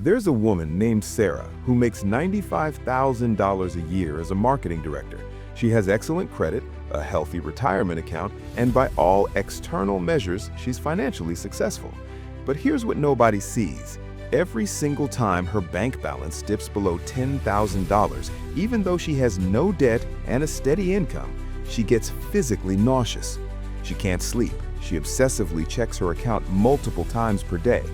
There's a woman named Sarah who makes $95,000 a year as a marketing director. She has excellent credit, a healthy retirement account, and by all external measures, she's financially successful. But here's what nobody sees. Every single time her bank balance dips below $10,000, even though she has no debt and a steady income, she gets physically nauseous. She can't sleep. She obsessively checks her account multiple times per day.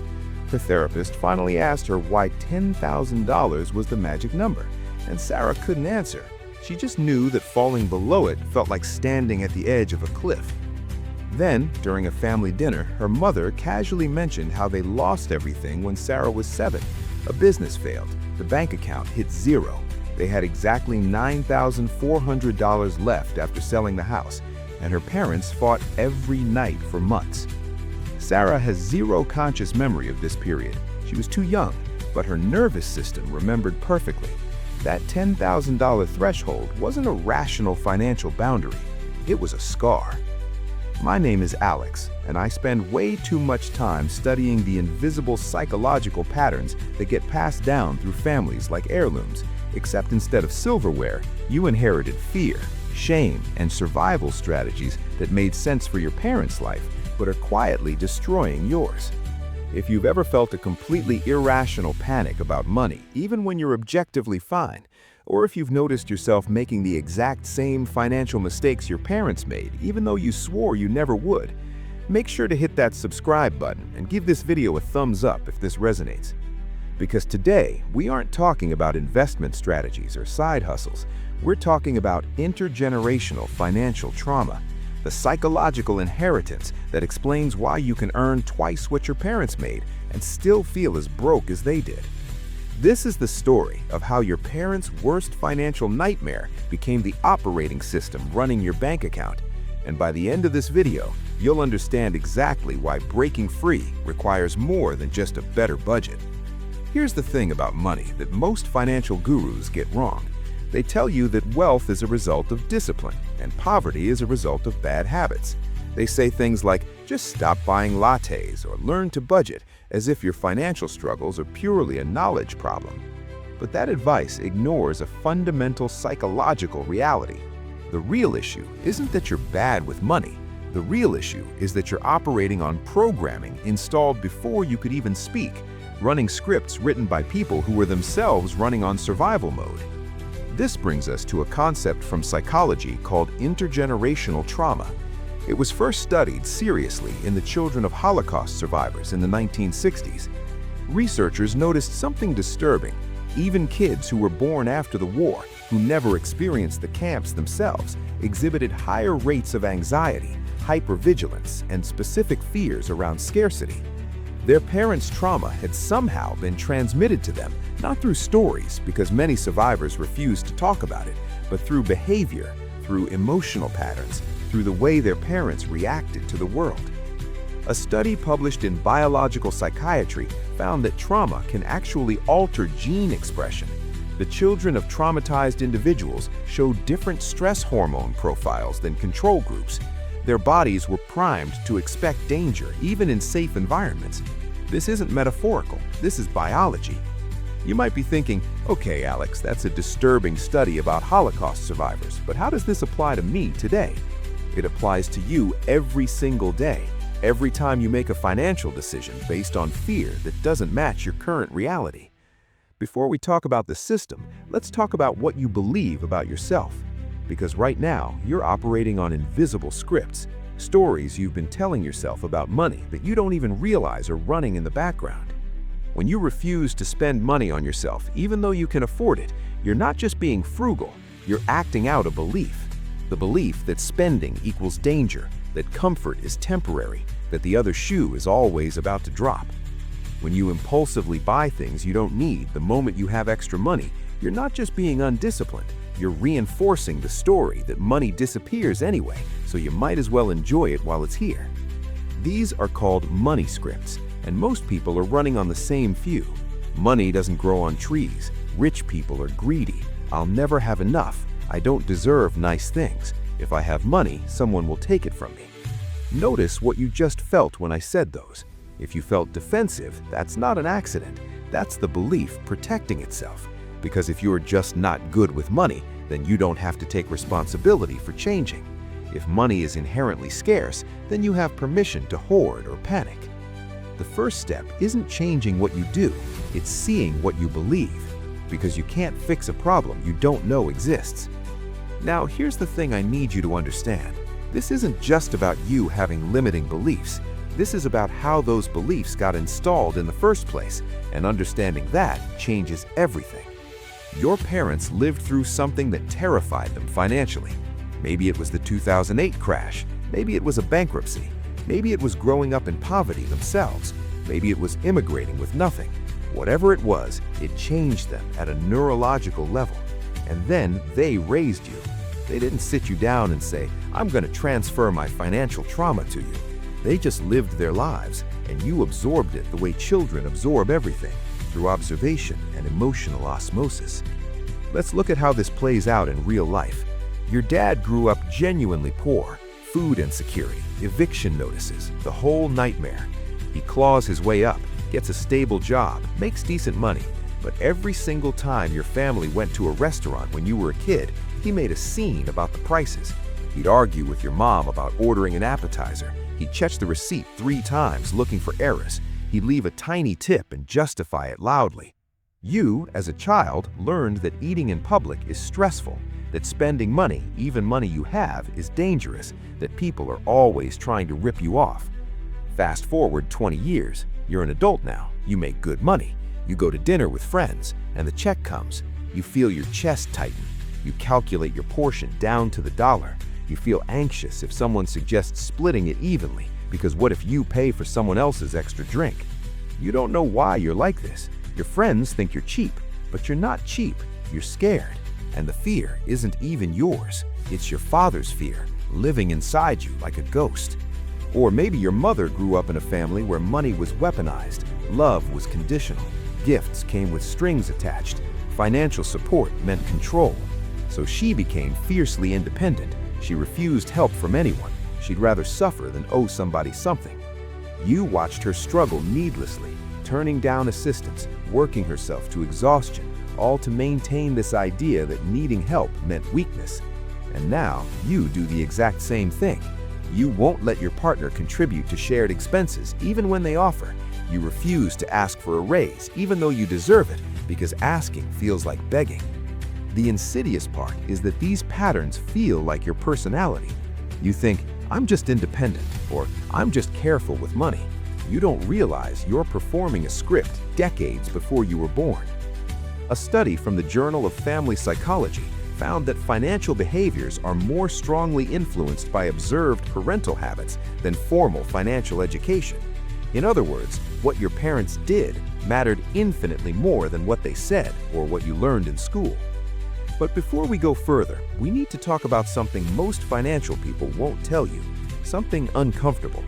Her therapist finally asked her why $10,000 was the magic number, and Sarah couldn't answer. She just knew that falling below it felt like standing at the edge of a cliff. Then, during a family dinner, her mother casually mentioned how they lost everything when Sarah was 7. A business failed. The bank account hit zero. They had exactly $9,400 left after selling the house, and her parents fought every night for months. Sarah has zero conscious memory of this period. She was too young, but her nervous system remembered perfectly. That $10,000 threshold wasn't a rational financial boundary. It was a scar. My name is Alex, and I spend way too much time studying the invisible psychological patterns that get passed down through families like heirlooms, except instead of silverware, you inherited fear, shame, and survival strategies that made sense for your parents' life, but are quietly destroying yours. If you've ever felt a completely irrational panic about money, even when you're objectively fine, or if you've noticed yourself making the exact same financial mistakes your parents made, even though you swore you never would, make sure to hit that subscribe button and give this video a thumbs up if this resonates. Because today, we aren't talking about investment strategies or side hustles. We're talking about intergenerational financial trauma, the psychological inheritance that explains why you can earn twice what your parents made and still feel as broke as they did. This is the story of how your parents' worst financial nightmare became the operating system running your bank account. And by the end of this video, you'll understand exactly why breaking free requires more than just a better budget. Here's the thing about money that most financial gurus get wrong. They tell you that wealth is a result of discipline and poverty is a result of bad habits. They say things like, just stop buying lattes or learn to budget, as if your financial struggles are purely a knowledge problem. But that advice ignores a fundamental psychological reality. The real issue isn't that you're bad with money. The real issue is that you're operating on programming installed before you could even speak, running scripts written by people who were themselves running on survival mode. This brings us to a concept from psychology called intergenerational trauma. It was first studied seriously in the children of Holocaust survivors in the 1960s. Researchers noticed something disturbing. Even kids who were born after the war, who never experienced the camps themselves, exhibited higher rates of anxiety, hypervigilance, and specific fears around scarcity. Their parents' trauma had somehow been transmitted to them, not through stories, because many survivors refused to talk about it, but through behavior, through emotional patterns, through the way their parents reacted to the world. A study published in Biological Psychiatry found that trauma can actually alter gene expression. The children of traumatized individuals showed different stress hormone profiles than control groups. Their bodies were primed to expect danger, even in safe environments. This isn't metaphorical, this is biology. You might be thinking, okay, Alex, that's a disturbing study about Holocaust survivors, but how does this apply to me today? It applies to you every single day, every time you make a financial decision based on fear that doesn't match your current reality. Before we talk about the system, let's talk about what you believe about yourself. Because right now, you're operating on invisible scripts, stories you've been telling yourself about money that you don't even realize are running in the background. When you refuse to spend money on yourself, even though you can afford it, you're not just being frugal, you're acting out a belief. The belief that spending equals danger, that comfort is temporary, that the other shoe is always about to drop. When you impulsively buy things you don't need the moment you have extra money, you're not just being undisciplined, you're reinforcing the story that money disappears anyway, so you might as well enjoy it while it's here. These are called money scripts, and most people are running on the same few. Money doesn't grow on trees. Rich people are greedy. I'll never have enough. I don't deserve nice things. If I have money, someone will take it from me. Notice what you just felt when I said those. If you felt defensive, that's not an accident. That's the belief protecting itself. Because if you're just not good with money, then you don't have to take responsibility for changing. If money is inherently scarce, then you have permission to hoard or panic. The first step isn't changing what you do, it's seeing what you believe, because you can't fix a problem you don't know exists. Now, here's the thing I need you to understand. This isn't just about you having limiting beliefs. This is about how those beliefs got installed in the first place, and understanding that changes everything. Your parents lived through something that terrified them financially. Maybe it was the 2008 crash, maybe it was a bankruptcy, maybe it was growing up in poverty themselves, maybe it was immigrating with nothing. Whatever it was, it changed them at a neurological level. And then they raised you. They didn't sit you down and say, "I'm going to transfer my financial trauma to you." They just lived their lives, and you absorbed it the way children absorb everything, through observation and emotional osmosis. Let's look at how this plays out in real life. Your dad grew up genuinely poor, food insecurity, eviction notices, the whole nightmare. He claws his way up, gets a stable job, makes decent money, but every single time your family went to a restaurant when you were a kid, he made a scene about the prices. He'd argue with your mom about ordering an appetizer. He'd check the receipt 3 times looking for errors. He'd leave a tiny tip and justify it loudly. You, as a child, learned that eating in public is stressful, that spending money, even money you have, is dangerous, that people are always trying to rip you off. Fast forward 20 years, you're an adult now, you make good money, you go to dinner with friends, and the check comes. You feel your chest tighten. You calculate your portion down to the dollar. You feel anxious if someone suggests splitting it evenly, because what if you pay for someone else's extra drink? You don't know why you're like this. Your friends think you're cheap, but you're not cheap, you're scared. And the fear isn't even yours. It's your father's fear, living inside you like a ghost. Or maybe your mother grew up in a family where money was weaponized, love was conditional, gifts came with strings attached, financial support meant control. So she became fiercely independent. She refused help from anyone. She'd rather suffer than owe somebody something. You watched her struggle needlessly, turning down assistance, working herself to exhaustion, all to maintain this idea that needing help meant weakness. And now you do the exact same thing. You won't let your partner contribute to shared expenses even when they offer. You refuse to ask for a raise even though you deserve it, because asking feels like begging. The insidious part is that these patterns feel like your personality. You think, "I'm just independent," or "I'm just careful with money." You don't realize you're performing a script decades before you were born. A study from the Journal of Family Psychology found that financial behaviors are more strongly influenced by observed parental habits than formal financial education. In other words, what your parents did mattered infinitely more than what they said or what you learned in school. But before we go further, we need to talk about something most financial people won't tell you, something uncomfortable.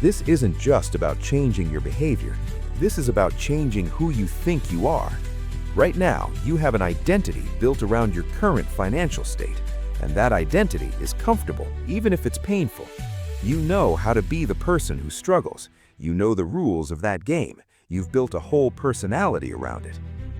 This isn't just about changing your behavior. This is about changing who you think you are. Right now, you have an identity built around your current financial state, and that identity is comfortable, even if it's painful. You know how to be the person who struggles. You know the rules of that game. You've built a whole personality around it.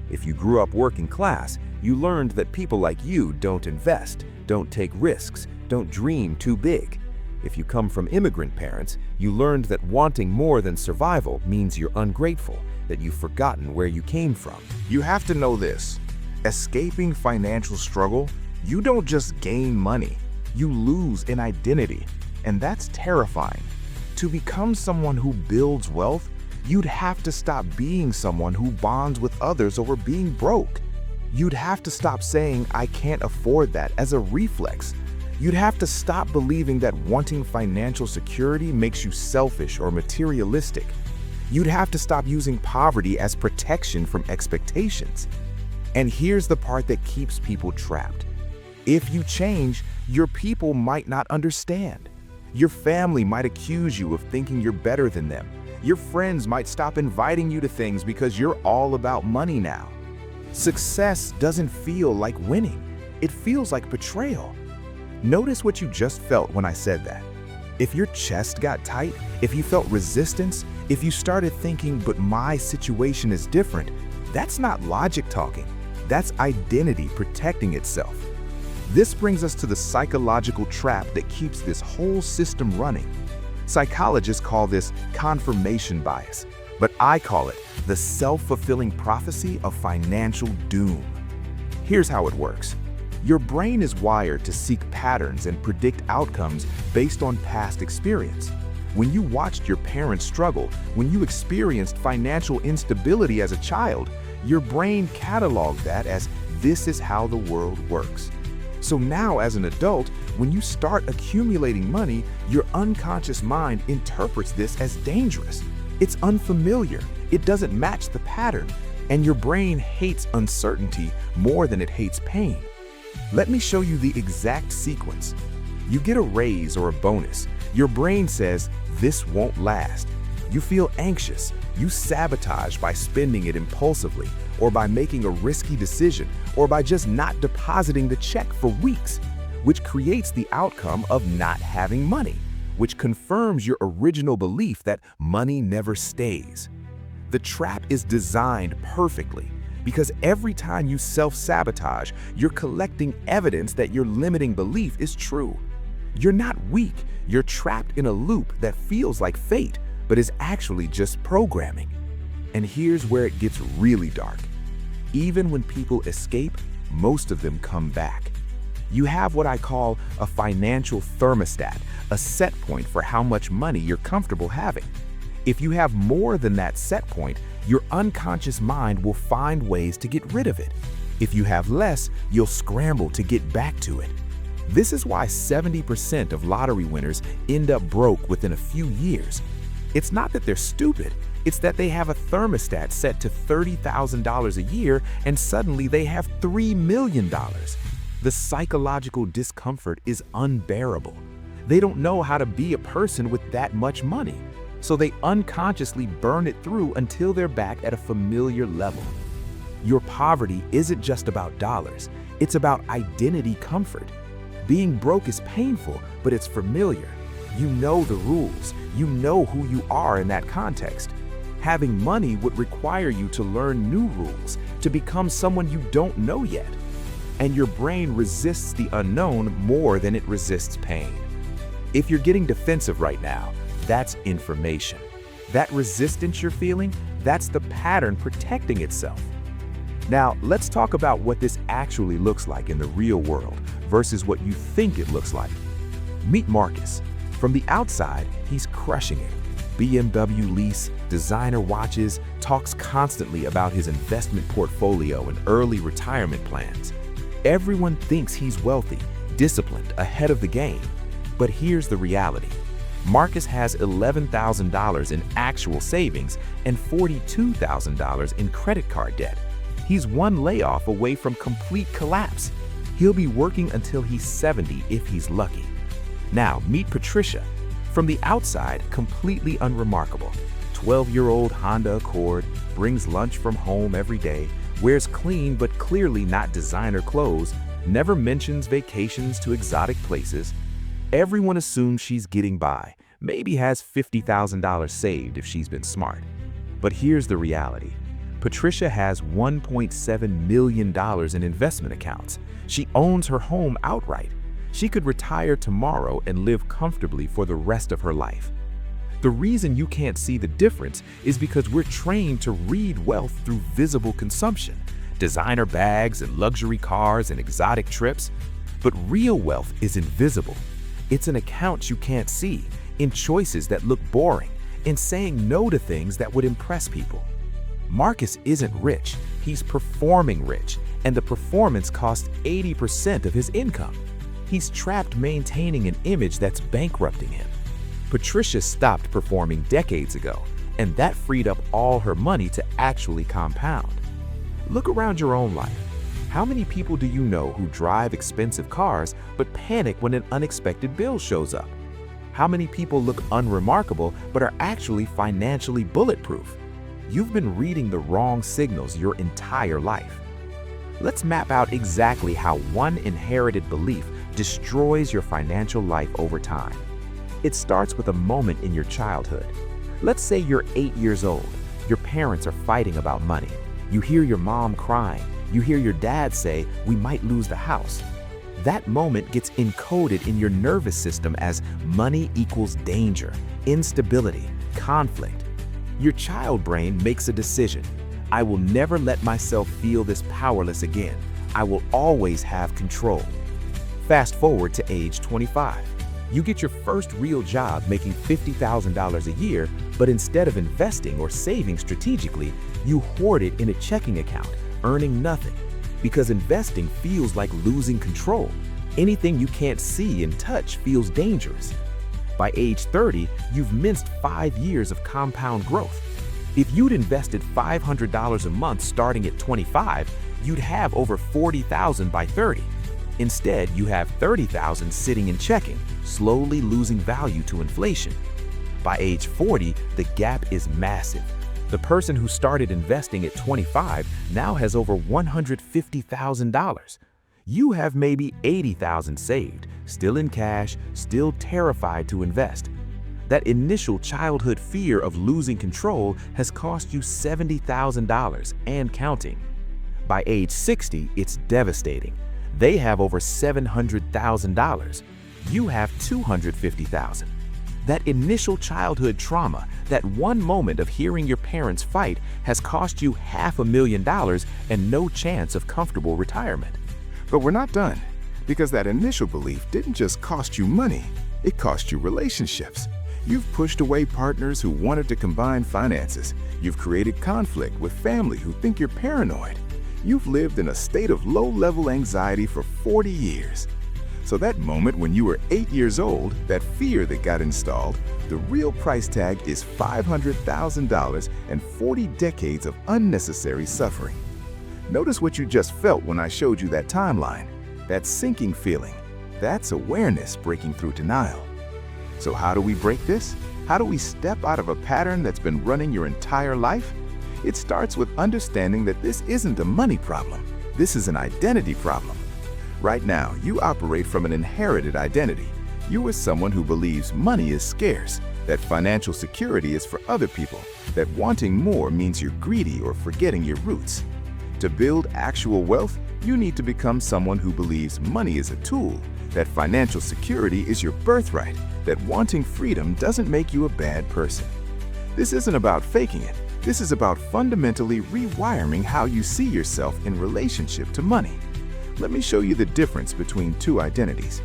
If you grew up working class, you learned that people like you don't invest, don't take risks, don't dream too big. If you come from immigrant parents, you learned that wanting more than survival means you're ungrateful, that you've forgotten where you came from. You have to know this. Escaping financial struggle, you don't just gain money, you lose an identity, and that's terrifying. To become someone who builds wealth, you'd have to stop being someone who bonds with others over being broke. You'd have to stop saying, "I can't afford that," as a reflex. You'd have to stop believing that wanting financial security makes you selfish or materialistic. You'd have to stop using poverty as protection from expectations. And here's the part that keeps people trapped. If you change, your people might not understand. Your family might accuse you of thinking you're better than them. Your friends might stop inviting you to things because you're all about money now. Success doesn't feel like winning. It feels like betrayal. Notice what you just felt when I said that. If your chest got tight, if you felt resistance, If you started thinking, but my situation is different, that's not logic talking. That's identity protecting itself. This brings us to the psychological trap that keeps this whole system running. Psychologists call this confirmation bias, but I call it the self-fulfilling prophecy of financial doom. Here's how it works. Your brain is wired to seek patterns and predict outcomes based on past experience. When you watched your parents struggle, when you experienced financial instability as a child, your brain cataloged that as this is how the world works. So now as an adult, when you start accumulating money, your unconscious mind interprets this as dangerous. It's unfamiliar, it doesn't match the pattern, and your brain hates uncertainty more than it hates pain. Let me show you the exact sequence. You get a raise or a bonus. Your brain says, this won't last. You feel anxious. You sabotage by spending it impulsively, or by making a risky decision, or by just not depositing the check for weeks, which creates the outcome of not having money, which confirms your original belief that money never stays. The trap is designed perfectly, because every time you self-sabotage, you're collecting evidence that your limiting belief is true. You're not weak, you're trapped in a loop that feels like fate, but is actually just programming. And here's where it gets really dark. Even when people escape, most of them come back. You have what I call a financial thermostat, a set point for how much money you're comfortable having. If you have more than that set point, your unconscious mind will find ways to get rid of it. If you have less, you'll scramble to get back to it. This is why 70% of lottery winners end up broke within a few years. It's not that they're stupid, it's that they have a thermostat set to $30,000 a year and suddenly they have $3 million. The psychological discomfort is unbearable. They don't know how to be a person with that much money, so they unconsciously burn it through until they're back at a familiar level. Your poverty isn't just about dollars, it's about identity comfort. Being broke is painful, but it's familiar. You know the rules. You know who you are in that context. Having money would require you to learn new rules, to become someone you don't know yet. And your brain resists the unknown more than it resists pain. If you're getting defensive right now, that's information. That resistance you're feeling, that's the pattern protecting itself. Now, let's talk about what this actually looks like in the real world versus what you think it looks like. Meet Marcus. From the outside, he's crushing it. BMW lease, designer watches, talks constantly about his investment portfolio and early retirement plans. Everyone thinks he's wealthy, disciplined, ahead of the game. But here's the reality. Marcus has $11,000 in actual savings and $42,000 in credit card debt. He's one layoff away from complete collapse. He'll be working until he's 70 if he's lucky. Now, meet Patricia. From the outside, completely unremarkable. 12-year-old Honda Accord, brings lunch from home every day, wears clean but clearly not designer clothes, never mentions vacations to exotic places. Everyone assumes she's getting by, maybe has $50,000 saved if she's been smart. But here's the reality. Patricia has $1.7 million in investment accounts. She owns her home outright. She could retire tomorrow and live comfortably for the rest of her life. The reason you can't see the difference is because we're trained to read wealth through visible consumption, designer bags and luxury cars and exotic trips. But real wealth is invisible. It's in accounts you can't see, in choices that look boring, in saying no to things that would impress people. Marcus isn't rich, he's performing rich, and the performance costs 80% of his income. He's trapped maintaining an image that's bankrupting him. Patricia stopped performing decades ago, and that freed up all her money to actually compound. Look around your own life. How many people do you know who drive expensive cars but panic when an unexpected bill shows up? How many people look unremarkable but are actually financially bulletproof? You've been reading the wrong signals your entire life. Let's map out exactly how one inherited belief destroys your financial life over time. It starts with a moment in your childhood. Let's say you're 8 years old. Your parents are fighting about money. You hear your mom crying. You hear your dad say, "We might lose the house." That moment gets encoded in your nervous system as money equals danger, instability, conflict. Your child brain makes a decision. I will never let myself feel this powerless again. I will always have control. Fast forward to age 25. You get your first real job making $50,000 a year, but instead of investing or saving strategically, you hoard it in a checking account, earning nothing. Because investing feels like losing control. Anything you can't see and touch feels dangerous. By age 30, you've missed 5 years of compound growth. If you'd invested $500 a month starting at 25, you'd have over $40,000 by 30. Instead, you have $30,000 sitting in checking, slowly losing value to inflation. By age 40, the gap is massive. The person who started investing at 25 now has over $150,000. You have maybe $80,000 saved, still in cash, still terrified to invest. That initial childhood fear of losing control has cost you $70,000 and counting. By age 60, it's devastating. They have over $700,000. You have $250,000. That initial childhood trauma, that one moment of hearing your parents fight, has cost you $500,000 and no chance of comfortable retirement. But we're not done, because that initial belief didn't just cost you money, it cost you relationships. You've pushed away partners who wanted to combine finances. You've created conflict with family who think you're paranoid. You've lived in a state of low-level anxiety for 40 years. So that moment when you were 8 years old, that fear that got installed, the real price tag is $500,000 and 40 decades of unnecessary suffering. Notice what you just felt when I showed you that timeline. That sinking feeling. That's awareness breaking through denial. So how do we break this? How do we step out of a pattern that's been running your entire life? It starts with understanding that this isn't a money problem. This is an identity problem. Right now, you operate from an inherited identity. You are someone who believes money is scarce, that financial security is for other people, that wanting more means you're greedy or forgetting your roots. To build actual wealth, you need to become someone who believes money is a tool, that financial security is your birthright, that wanting freedom doesn't make you a bad person. This isn't about faking it. This is about fundamentally rewiring how you see yourself in relationship to money. Let me show you the difference between two identities.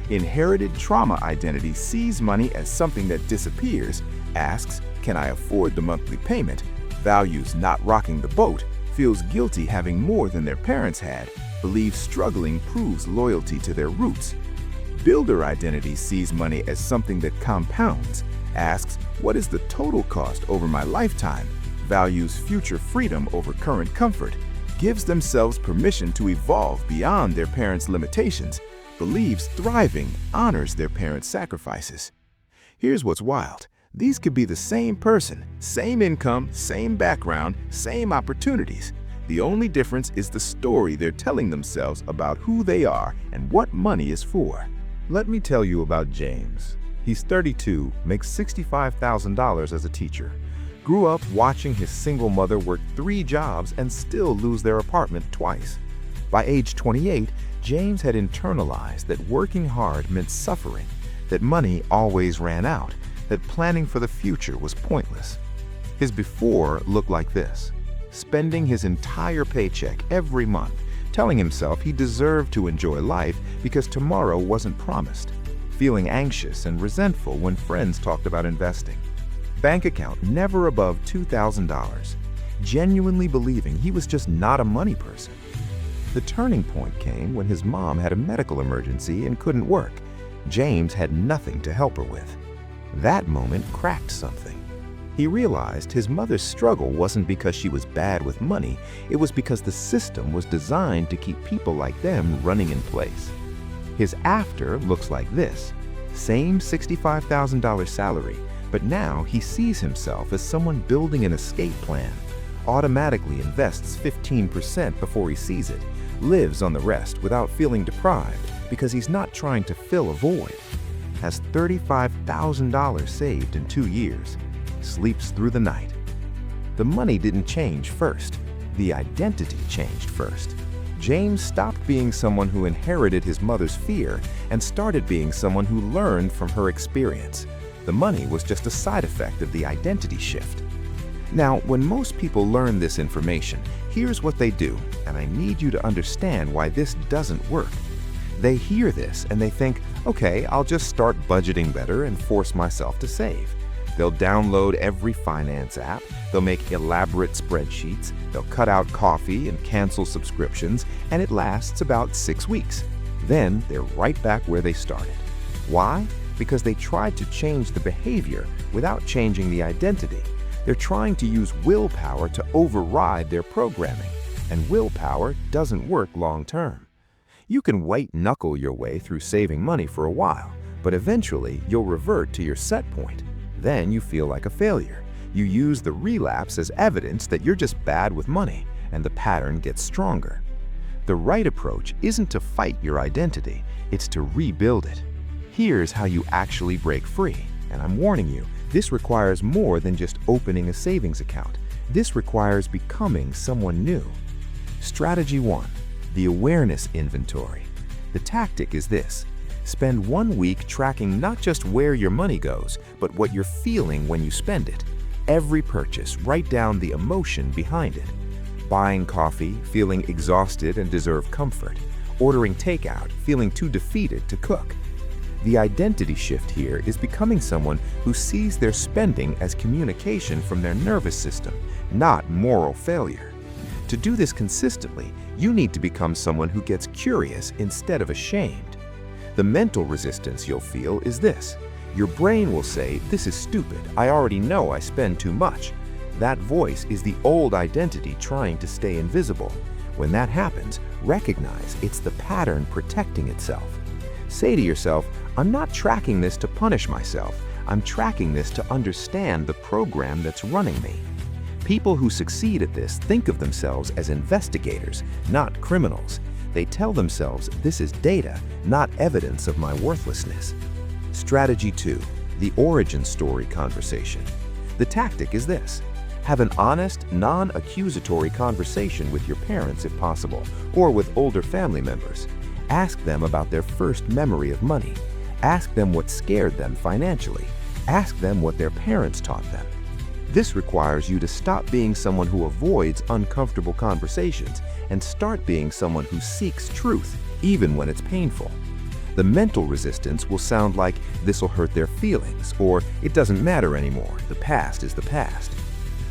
Inherited trauma identity sees money as something that disappears, asks, "Can I afford the monthly payment?" values not rocking the boat, feels guilty having more than their parents had, believes struggling proves loyalty to their roots. Builder identity sees money as something that compounds, asks, "What is the total cost over my lifetime?" values future freedom over current comfort, gives themselves permission to evolve beyond their parents' limitations, believes thriving honors their parents' sacrifices. Here's what's wild. These could be the same person, same income, same background, same opportunities. The only difference is the story they're telling themselves about who they are and what money is for. Let me tell you about James. He's 32, makes $65,000 as a teacher. Grew up watching his single mother work 3 jobs and still lose their apartment twice. By age 28, James had internalized that working hard meant suffering, that money always ran out, that planning for the future was pointless. His before looked like this: spending his entire paycheck every month, telling himself he deserved to enjoy life because tomorrow wasn't promised, feeling anxious and resentful when friends talked about investing. Bank account never above $2,000, genuinely believing he was just not a money person. The turning point came when his mom had a medical emergency and couldn't work. James had nothing to help her with. That moment cracked something. He realized his mother's struggle wasn't because she was bad with money, it was because the system was designed to keep people like them running in place. His after looks like this: same $65,000 salary, but now he sees himself as someone building an escape plan, automatically invests 15% before he sees it, lives on the rest without feeling deprived because he's not trying to fill a void, has $35,000 saved in 2 years, sleeps through the night. The money didn't change first. The identity changed first. James stopped being someone who inherited his mother's fear and started being someone who learned from her experience. The money was just a side effect of the identity shift. Now, when most people learn this information, here's what they do, and I need you to understand why this doesn't work. They hear this and they think, okay, I'll just start budgeting better and force myself to save. They'll download every finance app, they'll make elaborate spreadsheets, they'll cut out coffee and cancel subscriptions, and it lasts about 6 weeks. Then they're right back where they started. Why? Because they tried to change the behavior without changing the identity. They're trying to use willpower to override their programming, and willpower doesn't work long term. You can white-knuckle your way through saving money for a while, but eventually you'll revert to your set point. Then you feel like a failure. You use the relapse as evidence that you're just bad with money, and the pattern gets stronger. The right approach isn't to fight your identity, it's to rebuild it. Here's how you actually break free, and I'm warning you, this requires more than just opening a savings account. This requires becoming someone new. Strategy 1. The awareness inventory. The tactic is this. Spend 1 week tracking not just where your money goes, but what you're feeling when you spend it. Every purchase, write down the emotion behind it. Buying coffee, feeling exhausted and deserve comfort. Ordering takeout, feeling too defeated to cook. The identity shift here is becoming someone who sees their spending as communication from their nervous system, not moral failure. To do this consistently, you need to become someone who gets curious instead of ashamed. The mental resistance you'll feel is this. Your brain will say, "This is stupid. I already know I spend too much." That voice is the old identity trying to stay invisible. When that happens, recognize it's the pattern protecting itself. Say to yourself, "I'm not tracking this to punish myself. I'm tracking this to understand the program that's running me." People who succeed at this think of themselves as investigators, not criminals. They tell themselves, "This is data, not evidence of my worthlessness." Strategy 2. The origin story conversation. The tactic is this. Have an honest, non-accusatory conversation with your parents if possible, or with older family members. Ask them about their first memory of money. Ask them what scared them financially. Ask them what their parents taught them. This requires you to stop being someone who avoids uncomfortable conversations and start being someone who seeks truth, even when it's painful. The mental resistance will sound like, "This will hurt their feelings," or "It doesn't matter anymore, the past is the past."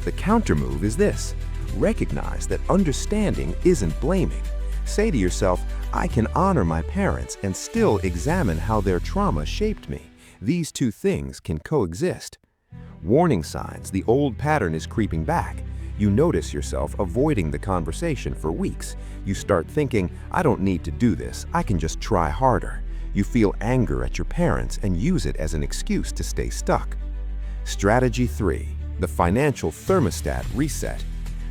The countermove is this. Recognize that understanding isn't blaming. Say to yourself, "I can honor my parents and still examine how their trauma shaped me. These two things can coexist." Warning signs the old pattern is creeping back. You notice yourself avoiding the conversation for weeks. You start thinking, "I don't need to do this, I can just try harder." You feel anger at your parents and use it as an excuse to stay stuck. Strategy 3. The financial thermostat reset.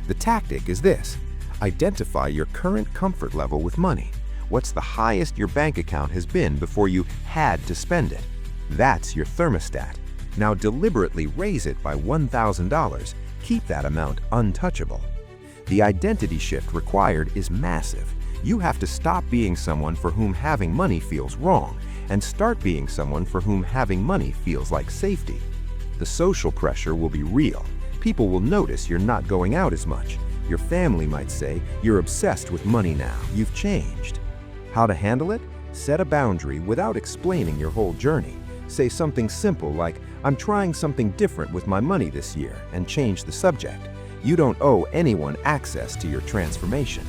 The tactic is this. Identify your current comfort level with money. What's the highest your bank account has been before you had to spend it? That's your thermostat. Now deliberately raise it by $1,000. Keep that amount untouchable. The identity shift required is massive. You have to stop being someone for whom having money feels wrong and start being someone for whom having money feels like safety. The social pressure will be real. People will notice you're not going out as much. Your family might say, "You're obsessed with money now, you've changed." How to handle it? Set a boundary without explaining your whole journey. Say something simple like, "I'm trying something different with my money this year," and change the subject. You don't owe anyone access to your transformation.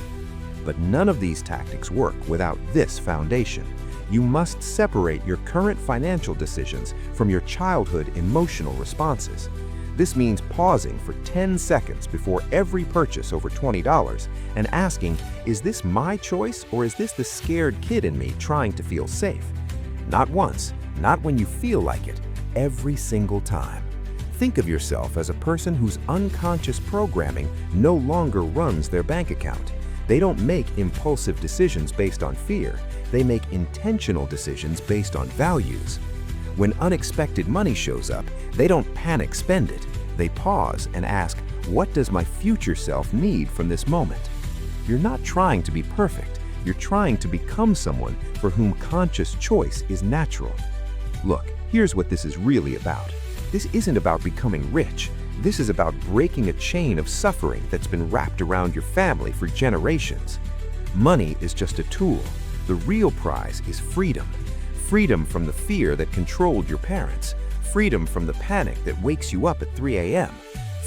But none of these tactics work without this foundation. You must separate your current financial decisions from your childhood emotional responses. This means pausing for 10 seconds before every purchase over $20 and asking, "Is this my choice or is this the scared kid in me trying to feel safe?" Not once, not when you feel like it, every single time. Think of yourself as a person whose unconscious programming no longer runs their bank account. They don't make impulsive decisions based on fear. They make intentional decisions based on values. When unexpected money shows up, they don't panic spend it. They pause and ask, what does my future self need from this moment? You're not trying to be perfect. You're trying to become someone for whom conscious choice is natural. Look, here's what this is really about. This isn't about becoming rich. This is about breaking a chain of suffering that's been wrapped around your family for generations. Money is just a tool. The real prize is freedom. Freedom from the fear that controlled your parents. Freedom from the panic that wakes you up at 3 a.m.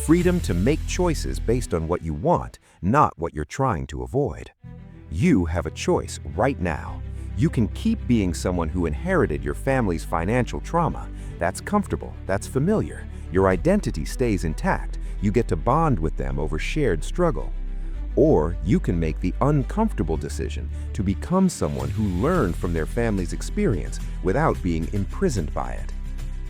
Freedom to make choices based on what you want, not what you're trying to avoid. You have a choice right now. You can keep being someone who inherited your family's financial trauma. That's comfortable, that's familiar. Your identity stays intact. You get to bond with them over shared struggle. Or you can make the uncomfortable decision to become someone who learned from their family's experience without being imprisoned by it.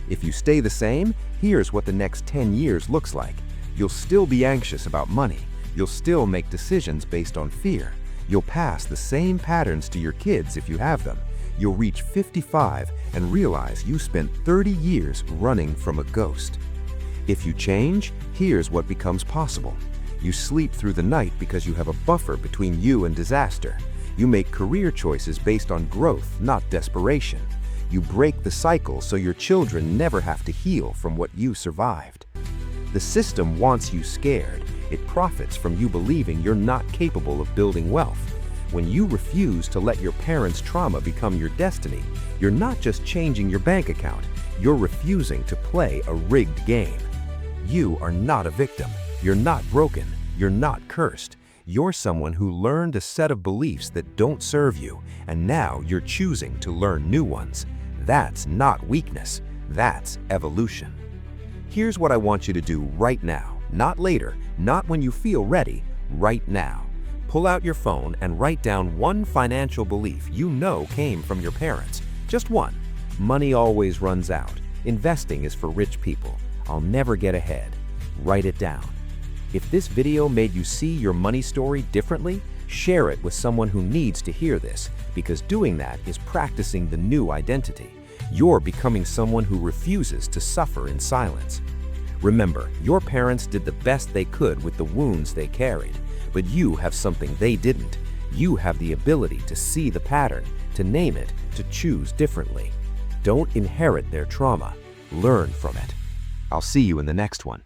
If you stay the same, here's what the next 10 years looks like. You'll still be anxious about money. You'll still make decisions based on fear. You'll pass the same patterns to your kids if you have them. You'll reach 55 and realize you spent 30 years running from a ghost. If you change, here's what becomes possible. You sleep through the night because you have a buffer between you and disaster. You make career choices based on growth, not desperation. You break the cycle so your children never have to heal from what you survived. The system wants you scared. It profits from you believing you're not capable of building wealth. When you refuse to let your parents' trauma become your destiny, you're not just changing your bank account, you're refusing to play a rigged game. You are not a victim. You're not broken. You're not cursed. You're someone who learned a set of beliefs that don't serve you, and now you're choosing to learn new ones. That's not weakness. That's evolution. Here's what I want you to do right now, not later, not when you feel ready, right now. Pull out your phone and write down one financial belief you know came from your parents. Just one. Money always runs out. Investing is for rich people. I'll never get ahead. Write it down. If this video made you see your money story differently, share it with someone who needs to hear this, because doing that is practicing the new identity. You're becoming someone who refuses to suffer in silence. Remember, your parents did the best they could with the wounds they carried, but you have something they didn't. You have the ability to see the pattern, to name it, to choose differently. Don't inherit their trauma. Learn from it. I'll see you in the next one.